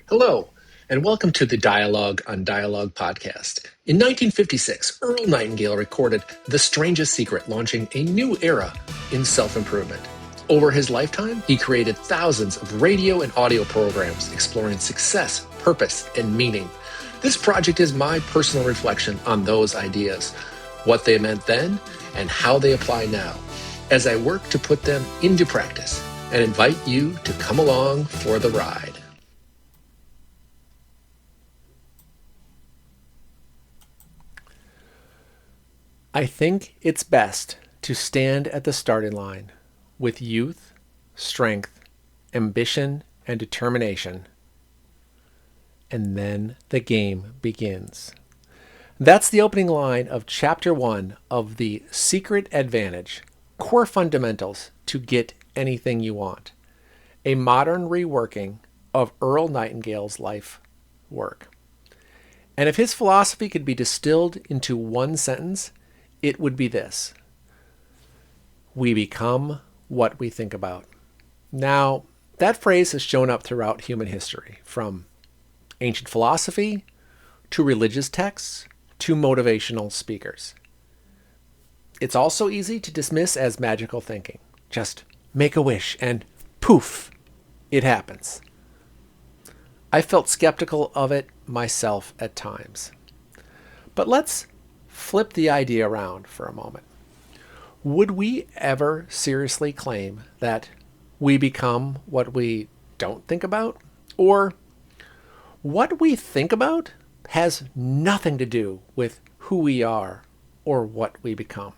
Hello, and welcome to the Dialogue on Dialogue podcast. In 1956, Earl Nightingale recorded The Strangest Secret, launching a new era in self-improvement. Over his lifetime, he created thousands of radio and audio programs exploring success, purpose, and meaning. This project is my personal reflection on those ideas, what they meant then, and how they apply now, as I work to put them into practice and invite you to come along for the ride. I think it's best to stand at the starting line with youth, strength, ambition, and determination. And then the game begins. That's the opening line of Chapter 1 of The Secret Advantage, Core Fundamentals to Get Anything You Want, a modern reworking of Earl Nightingale's life work. And if his philosophy could be distilled into one sentence, it would be this: we become what we think about. Now, that phrase has shown up throughout human history, from ancient philosophy to religious texts to motivational speakers. It's also easy to dismiss as magical thinking. Just make a wish and poof, it happens. I felt skeptical of it myself at times. But let's flip the idea around for a moment. Would we ever seriously claim that we become what we don't think about? Or what we think about has nothing to do with who we are or what we become?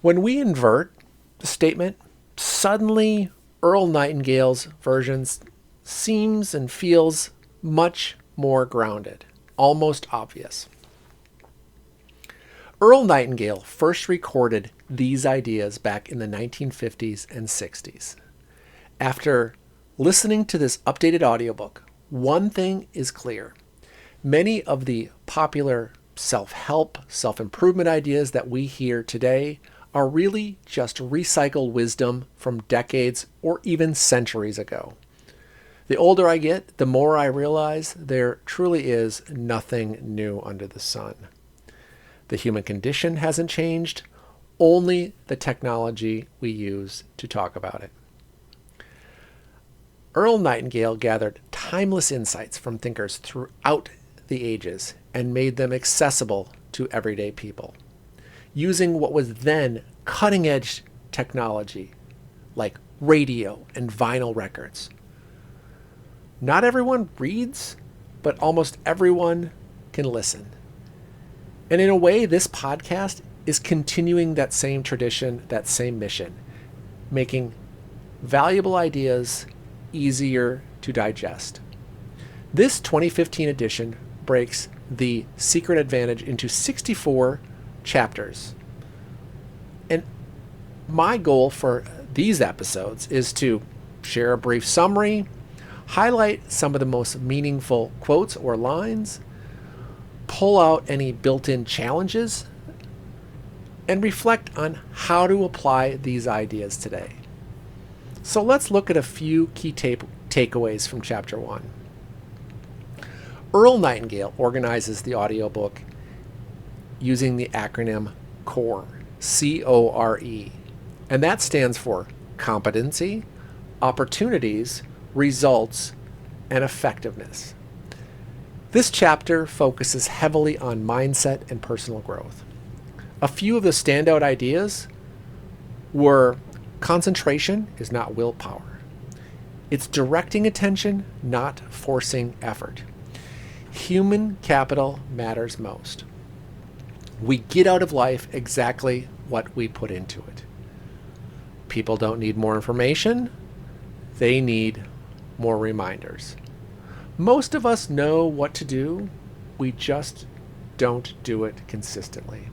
When we invert the statement, suddenly Earl Nightingale's version seems and feels much more grounded, almost obvious. Earl Nightingale first recorded these ideas back in the 1950s and 60s. After listening to this updated audiobook, one thing is clear. Many of the popular self-help, self-improvement ideas that we hear today are really just recycled wisdom from decades or even centuries ago. The older I get, the more I realize there truly is nothing new under the sun. The human condition hasn't changed, only the technology we use to talk about it. Earl Nightingale gathered timeless insights from thinkers throughout the ages and made them accessible to everyday people, using what was then cutting-edge technology like radio and vinyl records. Not everyone reads, but almost everyone can listen. And in a way, this podcast is continuing that same tradition, that same mission, making valuable ideas easier to digest. This 2015 edition breaks The Secret Advantage into 64 chapters. And my goal for these episodes is to share a brief summary, highlight some of the most meaningful quotes or lines, pull out any built-in challenges, and reflect on how to apply these ideas today. So let's look at a few key takeaways from Chapter 1. Earl Nightingale organizes the audiobook using the acronym CORE, C-O-R-E, and that stands for competency, opportunities, results, and effectiveness. This chapter focuses heavily on mindset and personal growth. A few of the standout ideas were: concentration is not willpower. It's directing attention, not forcing effort. Human capital matters most. We get out of life exactly what we put into it. People don't need more information. They need more reminders. Most of us know what to do. We just don't do it consistently.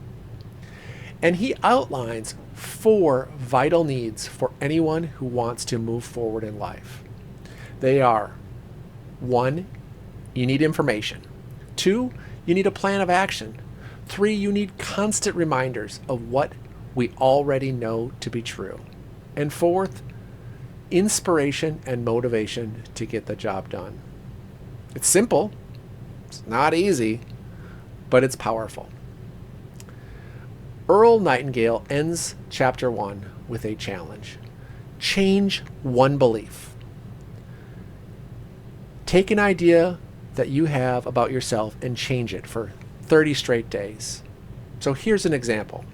And he outlines 4 vital needs for anyone who wants to move forward in life. They are: 1, you need information. 2, you need a plan of action. 3, you need constant reminders of what we already know to be true. And 4th, inspiration and motivation to get the job done. It's simple, it's not easy, but it's powerful. Earl Nightingale ends chapter 1 with a challenge. Change one belief. Take an idea that you have about yourself and change it for 30 straight days. So here's an example.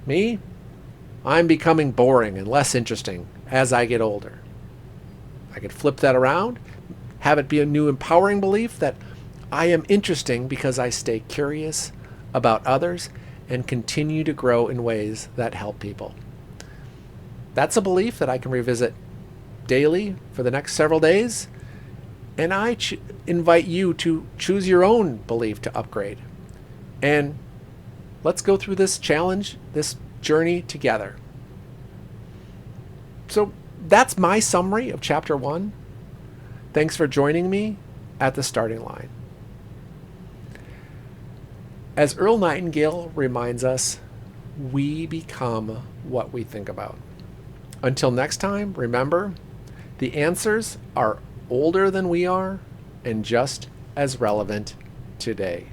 Me, I'm becoming boring and less interesting as I get older. I could flip that around, have it be a new empowering belief that I am interesting because I stay curious about others and continue to grow in ways that help people. That's a belief that I can revisit daily for the next several days, and I invite you to choose your own belief to upgrade. And let's go through this challenge, this journey together. So that's my summary of chapter 1. Thanks for joining me at the starting line. As Earl Nightingale reminds us, we become what we think about. Until next time, remember, the answers are older than we are and just as relevant today.